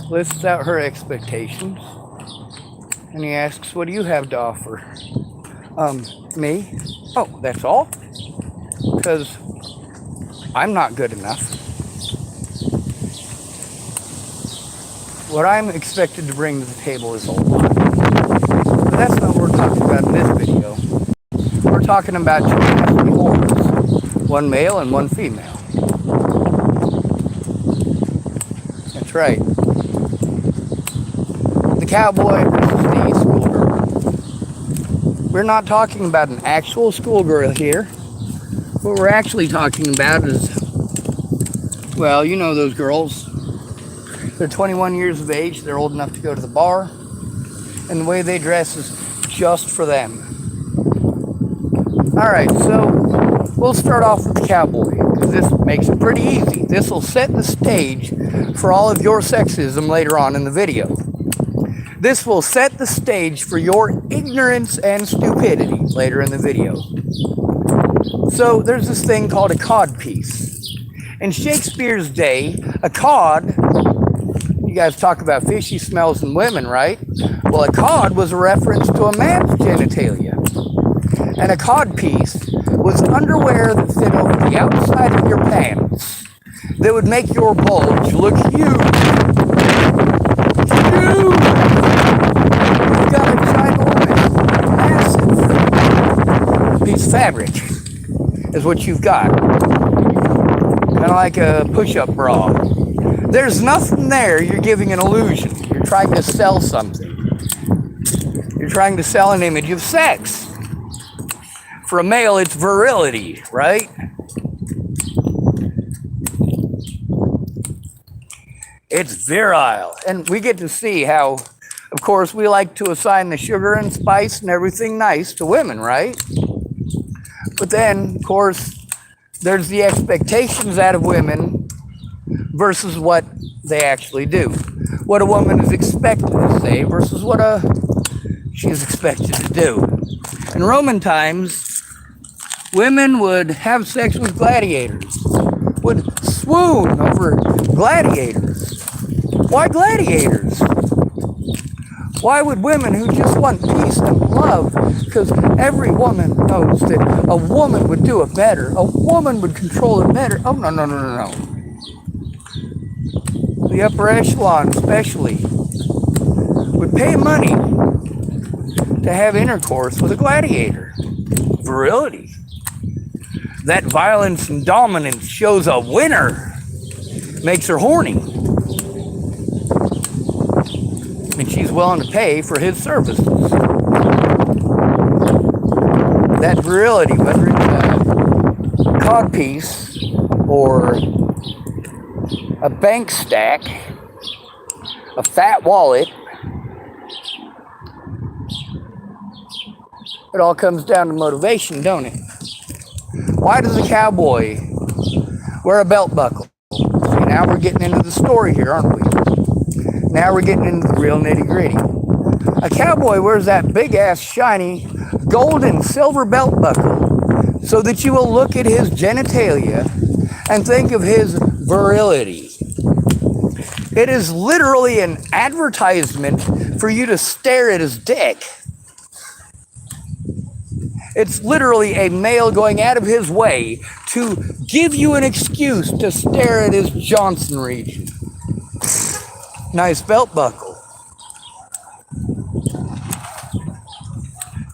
lists out her expectations, and he asks, "What do you have to offer?" Me? Oh, that's all? Because I'm not good enough. What I'm expected to bring to the table is a lot. But that's not what we're talking about in this video. We're talking about two nasty whores. One male and one female. That's right. The cowboy versus the schoolgirl. We're not talking about an actual schoolgirl here. What we're actually talking about is, well, you know those girls. They're 21 years of age, they're old enough to go to the bar, and the way they dress is just for them. Alright, so we'll start off with the cowboy, because this makes it pretty easy. This will set the stage for all of your sexism later on in the video. This will set the stage for your ignorance and stupidity later in the video. So there's this thing called a codpiece. In Shakespeare's day, a cod, you guys talk about fishy smells in women, right? Well, a cod was a reference to a man's genitalia. And a codpiece was underwear that fit over the outside of your pants that would make your bulge look huge. Huge! You've got a ginormous, massive piece of fabric is what you've got. Kind of like a push-up bra. There's nothing there. You're giving an illusion. You're trying to sell something. You're trying to sell an image of sex. For a male, it's virility, right? It's virile. And we get to see how, of course, we like to assign the sugar and spice and everything nice to women, right? But then, of course, there's the expectations out of women versus what they actually do. What a woman is expected to say versus what she's expected to do. In Roman times, women would have sex with gladiators, would swoon over gladiators. Why gladiators? Why would women who just want peace and love, because every woman knows that a woman would do it better, a woman would control it better. Oh, no, no, no, no, no. The upper echelon especially would pay money to have intercourse with a gladiator. Virility. That violence and dominance shows a winner. Makes her horny. And she's willing to pay for his services. That virility, whether it's a codpiece or a bank stack, a fat wallet, it all comes down to motivation, don't it? Why does a cowboy wear a belt buckle? See, now we're getting into the story here, aren't we? Now we're getting into the real nitty-gritty. A cowboy wears that big-ass, shiny, gold and silver belt buckle so that you will look at his genitalia and think of his virility. It is literally an advertisement for you to stare at his dick. It's literally a male going out of his way to give you an excuse to stare at his Johnson region. Nice belt buckle.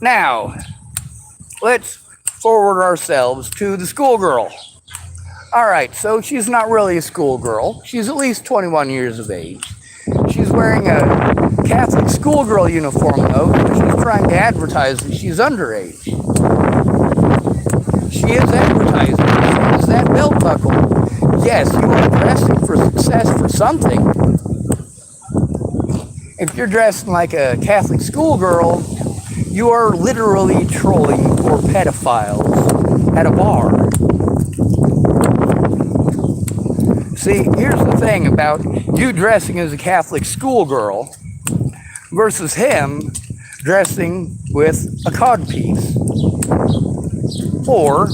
Now, let's forward ourselves to the schoolgirl. All right, so she's not really a schoolgirl. She's at least 21 years of age. She's wearing a Catholic schoolgirl uniform, though. She's trying to advertise that she's underage. She is advertising. She has that belt buckle. Yes, you are dressing for success for something. If you're dressing like a Catholic schoolgirl, you are literally trolling for pedophiles at a bar. See, here's the thing about you dressing as a Catholic schoolgirl versus him dressing with a codpiece or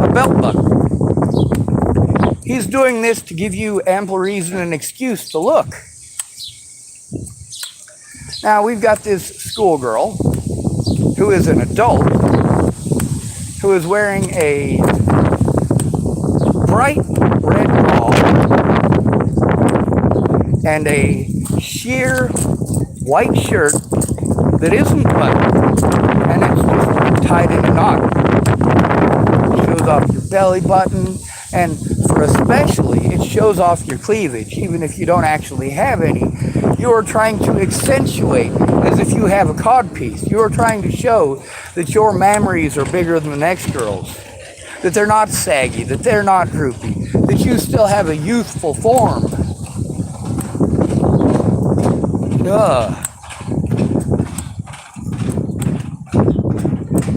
a belt buckle. He's doing this to give you ample reason and excuse to look. Now we've got this schoolgirl who is an adult who is wearing a bright red bra and a sheer white shirt that isn't buttoned, and it's just tied in a knot. It shows off your belly button, and for especially, it shows off your cleavage, even if you don't actually have any. You are trying to accentuate as if you have a codpiece. You are trying to show that your mammaries are bigger than the next girl's, that they're not saggy, that they're not droopy, that you still have a youthful form. Ugh.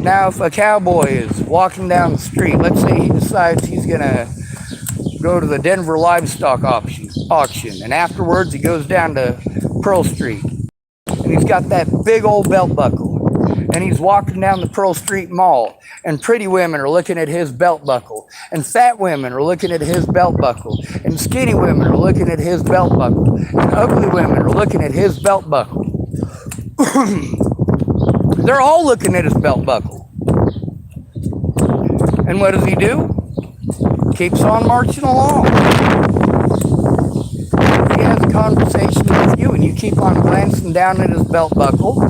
Now, if a cowboy is walking down the street, let's say he decides he's going to go to the Denver livestock auction, and afterwards he goes down to Pearl Street, and he's got that big old belt buckle, and he's walking down the Pearl Street Mall, and pretty women are looking at his belt buckle, and fat women are looking at his belt buckle, and skinny women are looking at his belt buckle, and ugly women are looking at his belt buckle. They're all looking at his belt buckle. And what does he do? Keeps on marching along. If he has a conversation with you and you keep on glancing down at his belt buckle,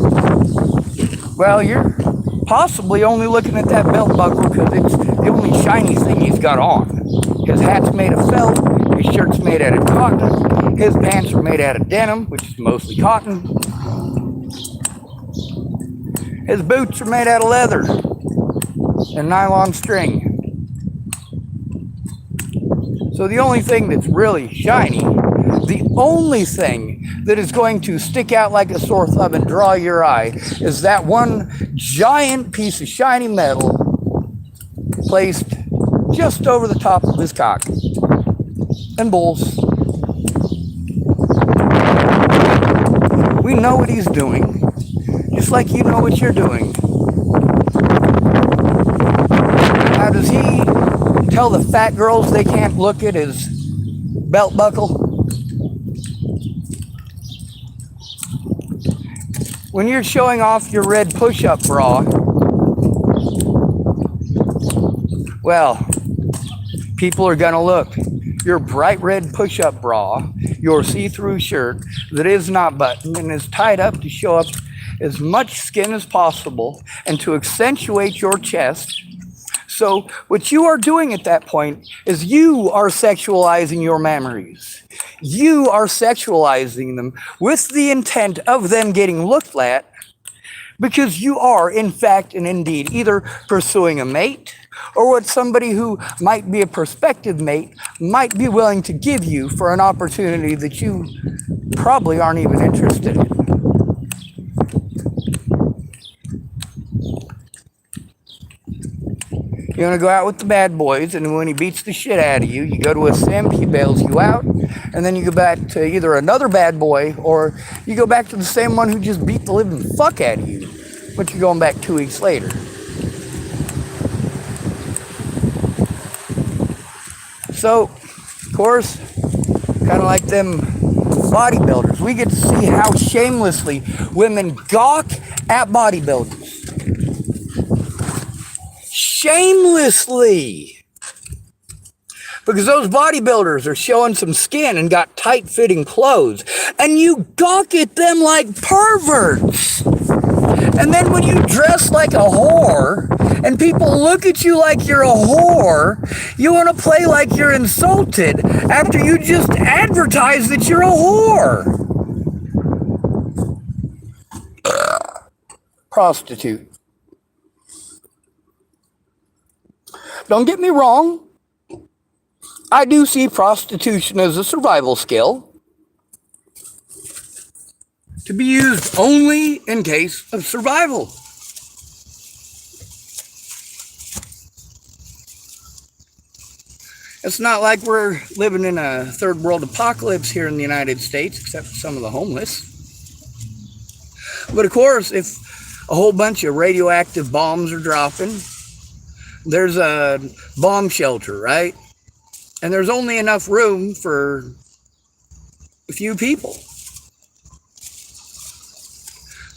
well, you're possibly only looking at that belt buckle because it's the only shiny thing he's got on. His hat's made of felt, his shirt's made out of cotton, his pants are made out of denim, which is mostly cotton. His boots are made out of leather and nylon string. So the only thing that's really shiny, the only thing that is going to stick out like a sore thumb and draw your eye is that one giant piece of shiny metal placed just over the top of his cock and balls. We know what he's doing. Just like you know what you're doing. Now, does he tell the fat girls they can't look at his belt buckle? When you're showing off your red push-up bra, well, people are gonna look. Your bright red push-up bra, your see-through shirt that is not buttoned and is tied up to show up as much skin as possible and to accentuate your chest. So what you are doing at that point is you are sexualizing your mammaries. You are sexualizing them with the intent of them getting looked at, because you are, in fact and indeed, either pursuing a mate or what somebody who might be a prospective mate might be willing to give you for an opportunity that you probably aren't even interested in. You want to go out with the bad boys, and when he beats the shit out of you, you go to a simp, he bails you out, and then you go back to either another bad boy, or you go back to the same one who just beat the living fuck out of you, but you're going back 2 weeks later. So, of course, kind of like them bodybuilders, we get to see how shamelessly women gawk at bodybuilders. Shamelessly, because those bodybuilders are showing some skin and got tight-fitting clothes, and you gawk at them like perverts. And then when you dress like a whore and people look at you like you're a whore, you want to play like you're insulted after you just advertise that you're a whore. Prostitute. Don't get me wrong, I do see prostitution as a survival skill to be used only in case of survival. It's not like we're living in a third world apocalypse here in the United States, except for some of the homeless. But of course, if a whole bunch of radioactive bombs are dropping, there's a bomb shelter, right? And there's only enough room for a few people.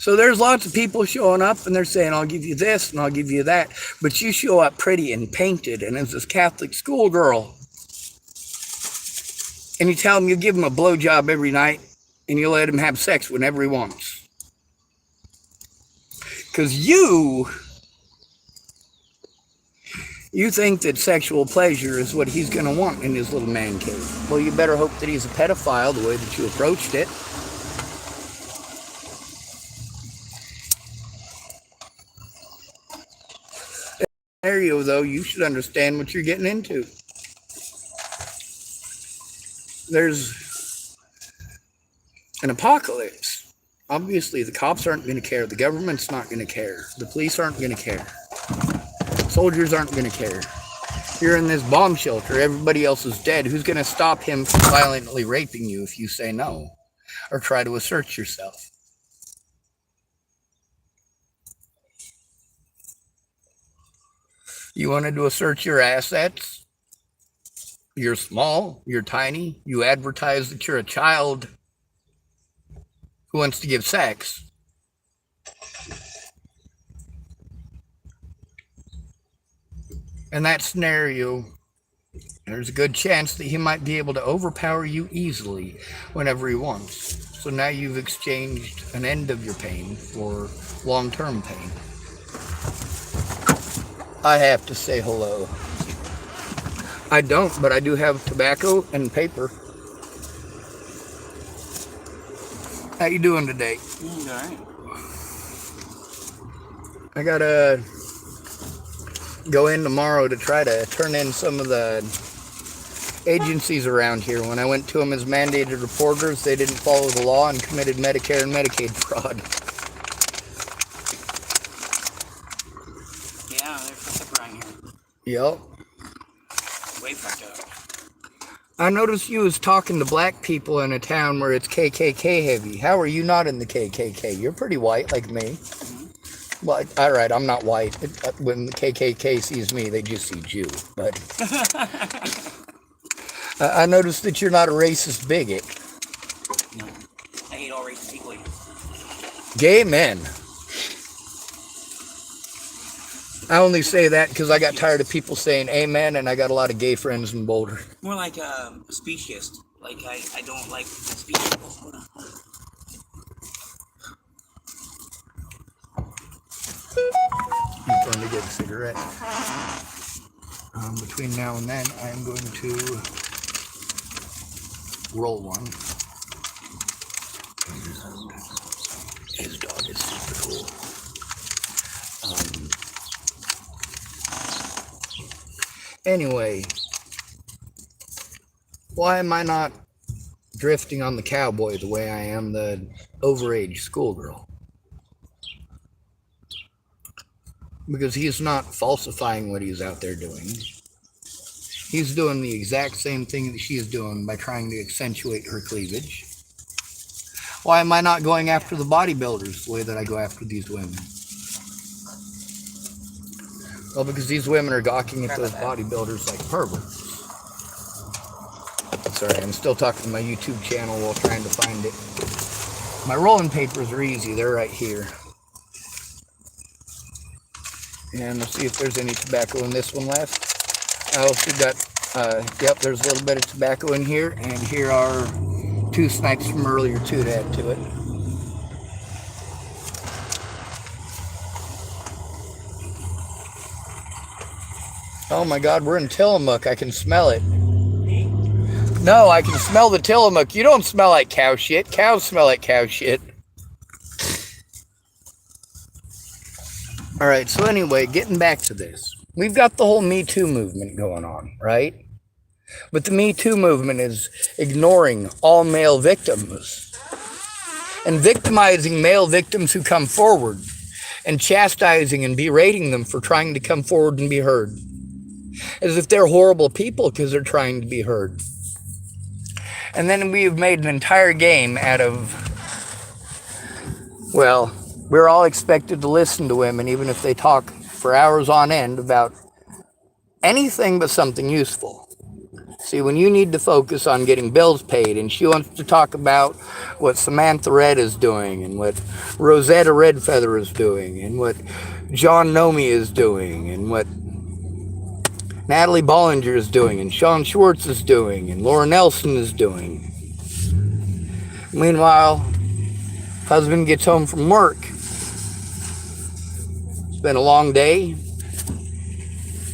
So there's lots of people showing up and they're saying, I'll give you this and I'll give you that. But you show up pretty and painted and as this Catholic schoolgirl. And you tell him you give him a blowjob every night and you let him have sex whenever he wants. Because you think that sexual pleasure is what he's going to want in his little man cave. Well, you better hope that he's a pedophile the way that you approached it. Scenario, though, you should understand what you're getting into. There's an apocalypse. Obviously, the cops aren't going to care. The government's not going to care. The police aren't going to care. Soldiers aren't going to care. You're in this bomb shelter. Everybody else is dead. Who's going to stop him from violently raping you if you say no or try to assert yourself? You wanted to assert your assets? You're small. You're tiny. You advertise that you're a child who wants to give sex. In that scenario, there's a good chance that he might be able to overpower you easily whenever he wants. So now you've exchanged an end of your pain for long-term pain. I have to say hello. I don't, but I do have tobacco and paper. How you doing today? All right. I gotta go in tomorrow to try to turn in some of the agencies around here. When I went to them as mandated reporters, they didn't follow the law and committed Medicare and Medicaid fraud. Yeah, they're fucked up around here. Yep. Way fucked up. I noticed you was talking to black people in a town where it's KKK heavy. How are you not in the KKK? You're pretty white like me. Well, all right, I'm not white. When the KKK sees me, they just see Jew. But I noticed that you're not a racist bigot. No, I hate all races equally. Gay men. I only say that because I got tired of people saying amen, and I got a lot of gay friends in Boulder. More like a speciesist. Like I don't like speech people. I'm going to get a cigarette. Between now and then, I am going to roll one. His dog is super cool. Anyway, why am I not drifting on the cowboy the way I am the overage schoolgirl? Because he's not falsifying what he's out there doing. He's doing the exact same thing that she's doing by trying to accentuate her cleavage. Why am I not going after the bodybuilders the way that I go after these women? Well, because these women are gawking at those bodybuilders like perverts. Sorry, I'm still talking to my YouTube channel while trying to find it. My rolling papers are easy. They're right here. And let's see if there's any tobacco in this one left. I also got, yep, there's a little bit of tobacco in here. And here are 2 snipes from earlier, too, to add to it. Oh my God, we're in Tillamook. I can smell it. No, I can smell the Tillamook. You don't smell like cow shit. Cows smell like cow shit. All right, so anyway, getting back to this. We've got the whole Me Too movement going on, right? But the Me Too movement is ignoring all male victims and victimizing male victims who come forward and chastising and berating them for trying to come forward and be heard. As if they're horrible people because they're trying to be heard. And then we've made an entire game out of, well, we're all expected to listen to women even if they talk for hours on end about anything but something useful. See, when you need to focus on getting bills paid, and she wants to talk about what Samantha Red is doing, and what Rosetta Redfeather is doing, and what John Nomi is doing, and what Natalie Bollinger is doing, and Sean Schwartz is doing, and Laura Nelson is doing. Meanwhile, husband gets home from work. It's been a long day.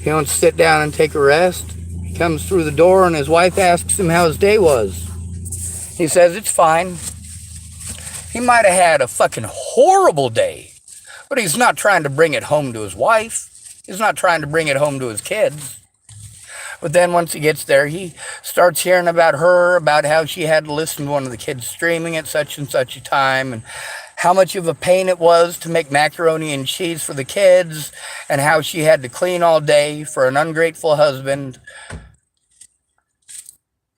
He wants to sit down and take a rest. He comes through the door and his wife asks him how his day was. He says it's fine. He might have had a fucking horrible day, but he's not trying to bring it home to his wife. He's not trying to bring it home to his kids. But then once he gets there, he starts hearing about her, about how she had to listen to one of the kids streaming at such and such a time, and how much of a pain it was to make macaroni and cheese for the kids, and how she had to clean all day for an ungrateful husband.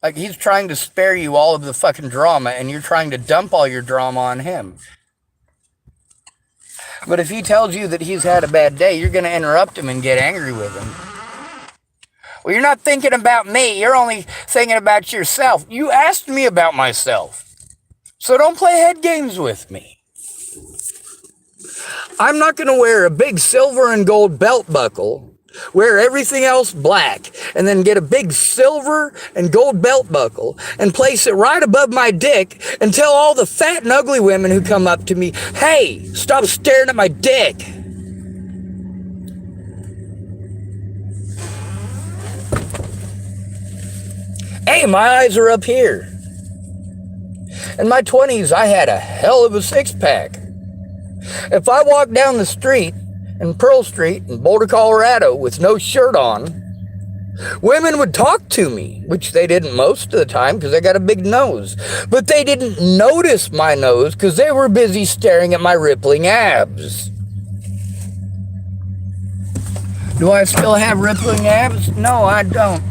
Like, he's trying to spare you all of the fucking drama, and you're trying to dump all your drama on him. But if he tells you that he's had a bad day, you're going to interrupt him and get angry with him. Well, you're not thinking about me. You're only thinking about yourself. You asked me about myself. So don't play head games with me. I'm not going to wear a big silver and gold belt buckle, wear everything else black, and then get a big silver and gold belt buckle and place it right above my dick and tell all the fat and ugly women who come up to me, hey, stop staring at my dick. Hey, my eyes are up here. In my 20s, I had a hell of a six-pack. If I walked down the street in Pearl Street in Boulder, Colorado with no shirt on, women would talk to me, which they didn't most of the time because I got a big nose. But they didn't notice my nose because they were busy staring at my rippling abs. Do I still have rippling abs? No, I don't.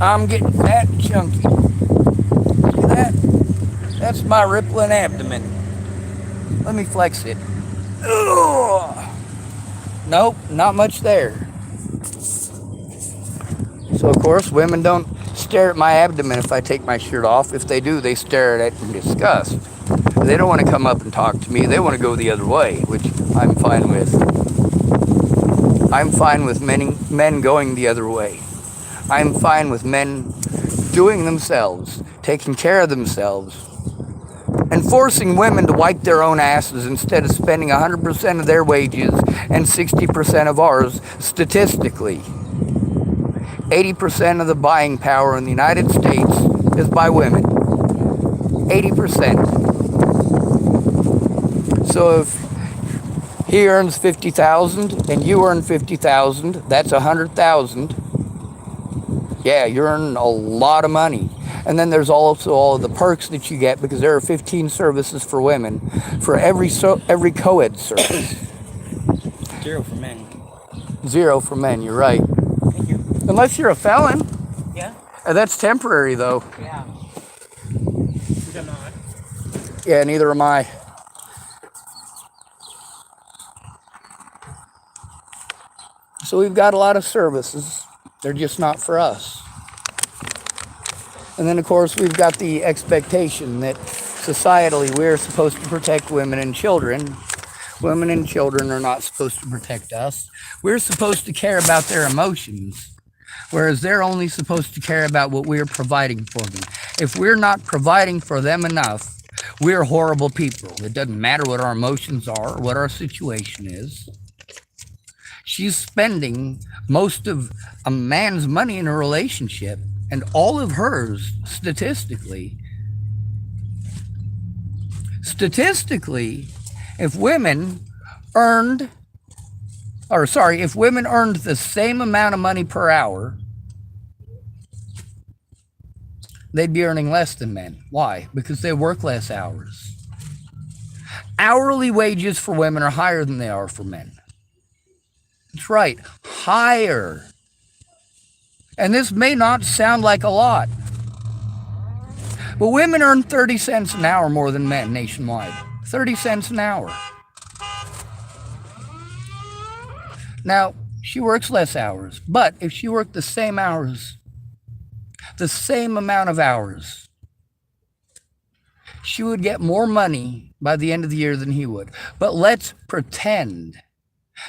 I'm getting fat and chunky. See that? That's my rippling abdomen. Let me flex it. Ugh. Nope, not much there. So, of course, women don't stare at my abdomen if I take my shirt off. If they do, they stare at it in disgust. They don't want to come up and talk to me. They want to go the other way, which I'm fine with. I'm fine with men going the other way. I'm fine with men doing themselves, taking care of themselves, and forcing women to wipe their own asses instead of spending 100% of their wages and 60% of ours statistically. 80% of the buying power in the United States is by women. 80%. So if he earns $50,000 and you earn $50,000, that's $100,000. Yeah, you're earning a lot of money. And then there's also all of the perks that you get because there are 15 services for women for every co-ed service. 0 for men. 0 for men, you're right. Thank you. Unless you're a felon. Yeah? That's temporary, though. Yeah. You're not. Yeah, neither am I. So we've got a lot of services. They're just not for us. And then, of course, we've got the expectation that societally we're supposed to protect women and children. Women and children are not supposed to protect us. We're supposed to care about their emotions, whereas they're only supposed to care about what we're providing for them. If we're not providing for them enough, we're horrible people. It doesn't matter what our emotions are or what our situation is. She's spending most of a man's money in a relationship, and all of hers, statistically, if women earned the same amount of money per hour, they'd be earning less than men. Why? Because they work less hours. Hourly wages for women are higher than they are for men. That's right, higher. And this may not sound like a lot, but women earn 30 cents an hour more than men nationwide. 30 cents an hour. Now, she works less hours, but if she worked the same hours the same amount of hours, she would get more money by the end of the year than he would. But let's pretend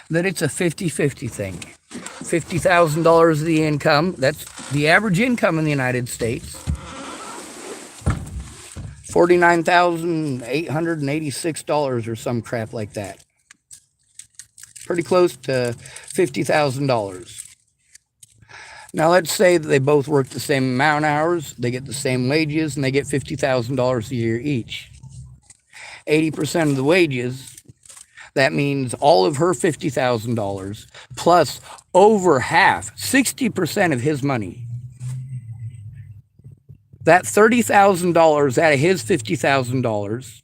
that it's a 50-50 thing. $50,000 of the income, that's the average income in the United States. $49,886 or some crap like that. Pretty close to $50,000. Now let's say that they both work the same amount of hours, they get the same wages, and they get $50,000 a year each. 80% of the wages, that means all of her $50,000 plus over half, 60% of his money. That $30,000 out of his $50,000,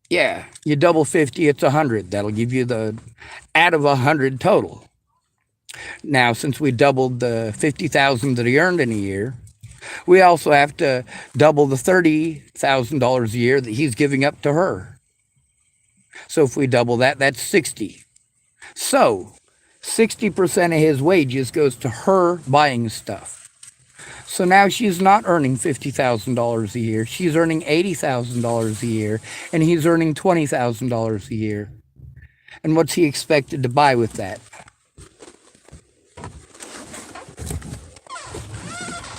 yeah, you double 50, it's 100. That'll give you the out of 100 total. Now, since we doubled the $50,000 that he earned in a year, we also have to double the $30,000 a year that he's giving up to her. So if we double that, that's 60. So 60% of his wages goes to her buying stuff. So now she's not earning $50,000 a year. She's earning $80,000 a year, and he's earning $20,000 a year. And what's he expected to buy with that?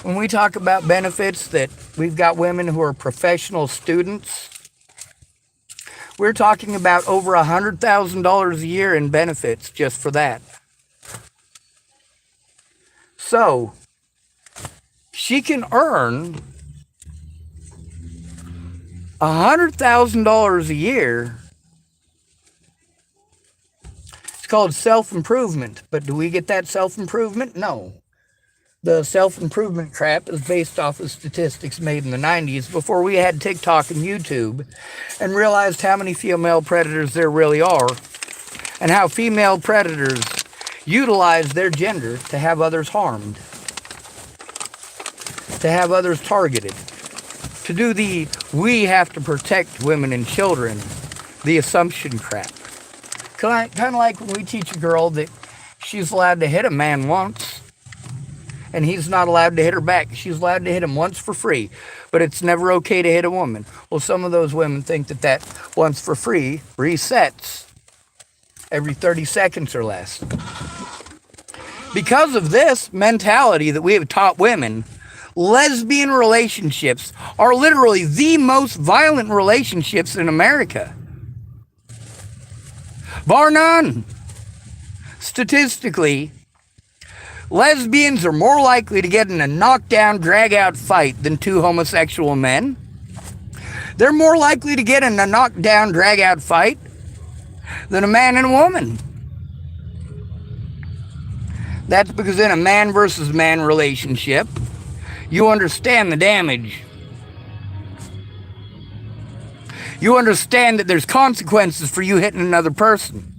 When we talk about benefits, that we've got women who are professional students, we're talking about over $100,000 a year in benefits just for that. So she can earn $100,000 a year. It's called self-improvement, but do we get that self-improvement? No. The self-improvement crap is based off of statistics made in the 90s before we had TikTok and YouTube, and realized how many female predators there really are, and how female predators utilize their gender to have others harmed, to have others targeted, to do the we have to protect women and children, the assumption crap. Kind of like when we teach a girl that she's allowed to hit a man once, and he's not allowed to hit her back. She's allowed to hit him once for free, but it's never okay to hit a woman. Well, some of those women think that that once for free resets every 30 seconds or less. Because of this mentality that we have taught women, lesbian relationships are literally the most violent relationships in America. Bar none. Statistically, lesbians are more likely to get in a knockdown, drag-out fight than two homosexual men. They're more likely to get in a knockdown, drag-out fight than a man and a woman. That's because in a man versus man relationship, you understand the damage. You understand that there's consequences for you hitting another person.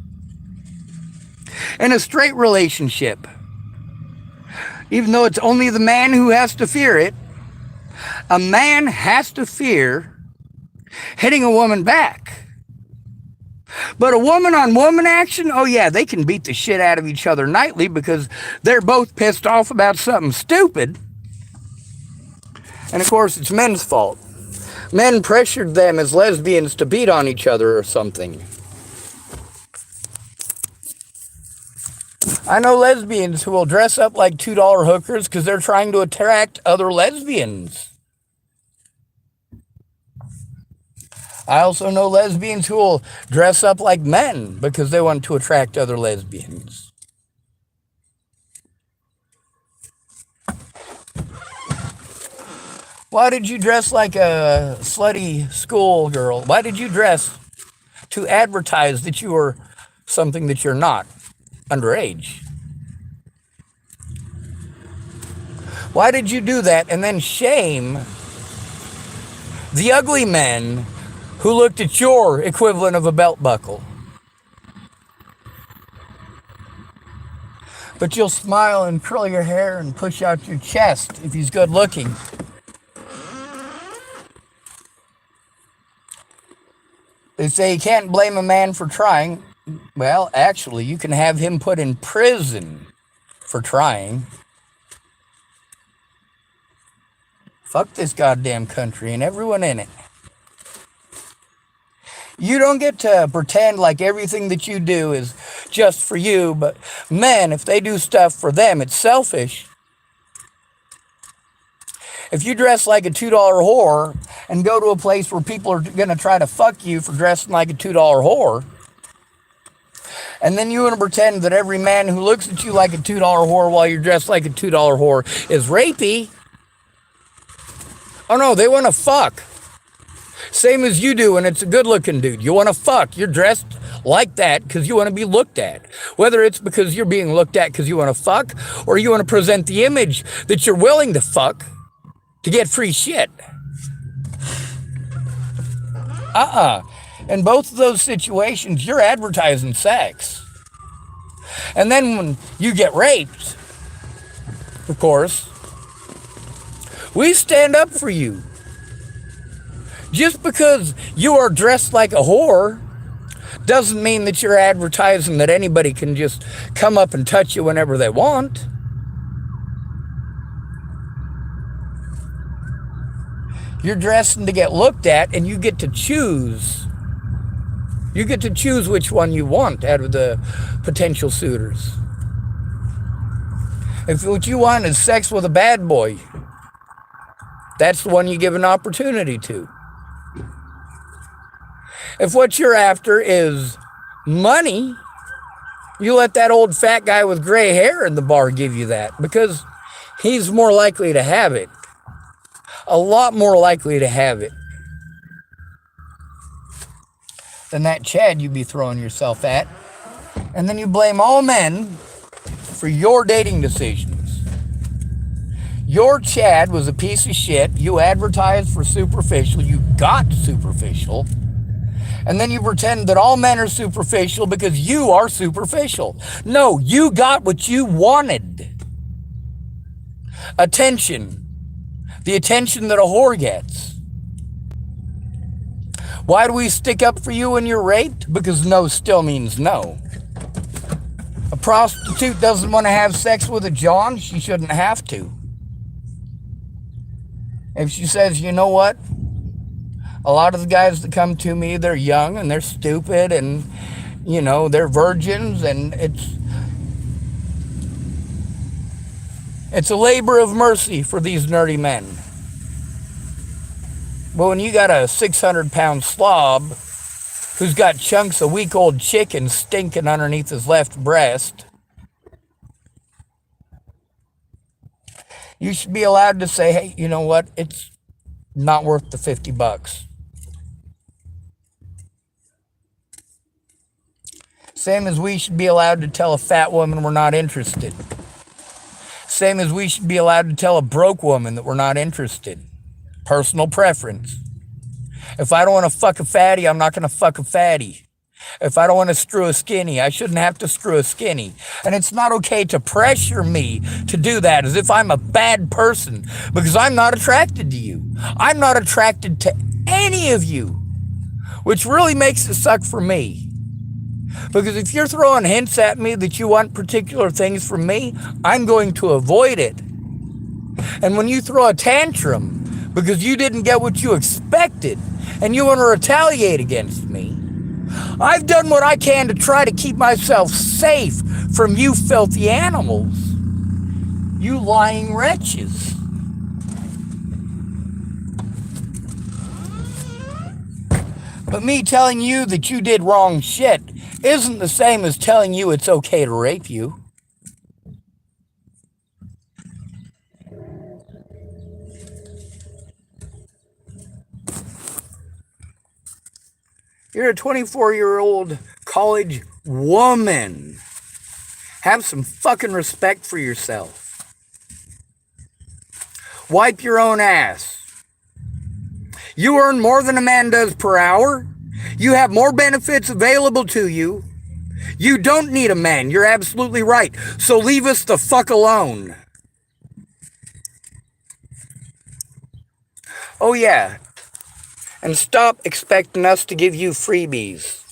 In a straight relationship, even though it's only the man who has to fear it, a man has to fear hitting a woman back. But a woman-on-woman action, oh yeah, they can beat the shit out of each other nightly because they're both pissed off about something stupid. And of course, it's men's fault. Men pressured them as lesbians to beat on each other or something. I know lesbians who will dress up like $2 hookers because they're trying to attract other lesbians. I also know lesbians who will dress up like men because they want to attract other lesbians. Why did you dress like a slutty schoolgirl? Why did you dress to advertise that you were something that you're not? Underage. Why did you do that and then shame the ugly men who looked at your equivalent of a belt buckle? But you'll smile and curl your hair and push out your chest if he's good looking. They say you can't blame a man for trying. Well, actually, you can have him put in prison for trying. Fuck this goddamn country and everyone in it. You don't get to pretend like everything that you do is just for you, but men, if they do stuff for them, it's selfish. If you dress like a $2 whore and go to a place where people are going to try to fuck you for dressing like a $2 whore, and then you want to pretend that every man who looks at you like a $2 whore while you're dressed like a $2 whore is rapey. Oh no, they want to fuck. Same as you do when it's a good-looking dude. You want to fuck. You're dressed like that because you want to be looked at. Whether it's because you're being looked at because you want to fuck, or you want to present the image that you're willing to fuck to get free shit. In both of those situations, you're advertising sex. And then when you get raped, of course, we stand up for you. Just because you are dressed like a whore doesn't mean that you're advertising that anybody can just come up and touch you whenever they want. You're dressing to get looked at, and you get to choose. You get to choose which one you want out of the potential suitors. If what you want is sex with a bad boy, that's the one you give an opportunity to. If what you're after is money, you let that old fat guy with gray hair in the bar give you that, because he's more likely to have it. A lot more likely to have it than that Chad you be throwing yourself at. And then you blame all men for your dating decisions. Your Chad was a piece of shit. You advertised for superficial. You got superficial. And then you pretend that all men are superficial because you are superficial. No, you got what you wanted. Attention. The attention that a whore gets. Why do we stick up for you when you're raped? Because no still means no. A prostitute doesn't want to have sex with a John, she shouldn't have to. If she says, you know what? A lot of the guys that come to me, they're young and they're stupid and, you know, they're virgins, and it's a labor of mercy for these nerdy men. But when you got a 600-pound slob who's got chunks of week-old chicken stinking underneath his left breast, you should be allowed to say, hey, you know what? It's not worth the $50. Same as we should be allowed to tell a fat woman we're not interested. Same as we should be allowed to tell a broke woman that we're not interested. Personal preference. If I don't want to fuck a fatty, I'm not going to fuck a fatty. If I don't want to screw a skinny, I shouldn't have to screw a skinny. And it's not okay to pressure me to do that as if I'm a bad person, because I'm not attracted to you. I'm not attracted to any of you, which really makes it suck for me. Because if you're throwing hints at me that you want particular things from me, I'm going to avoid it. And when you throw a tantrum because you didn't get what you expected and you want to retaliate against me, I've done what I can to try to keep myself safe from you filthy animals. You lying wretches. But me telling you that you did wrong shit isn't the same as telling you it's okay to rape you. You're a 24-year-old college woman. Have some fucking respect for yourself. Wipe your own ass. You earn more than a man does per hour. You have more benefits available to you. You don't need a man. You're absolutely right. So leave us the fuck alone. Oh yeah. And stop expecting us to give you freebies.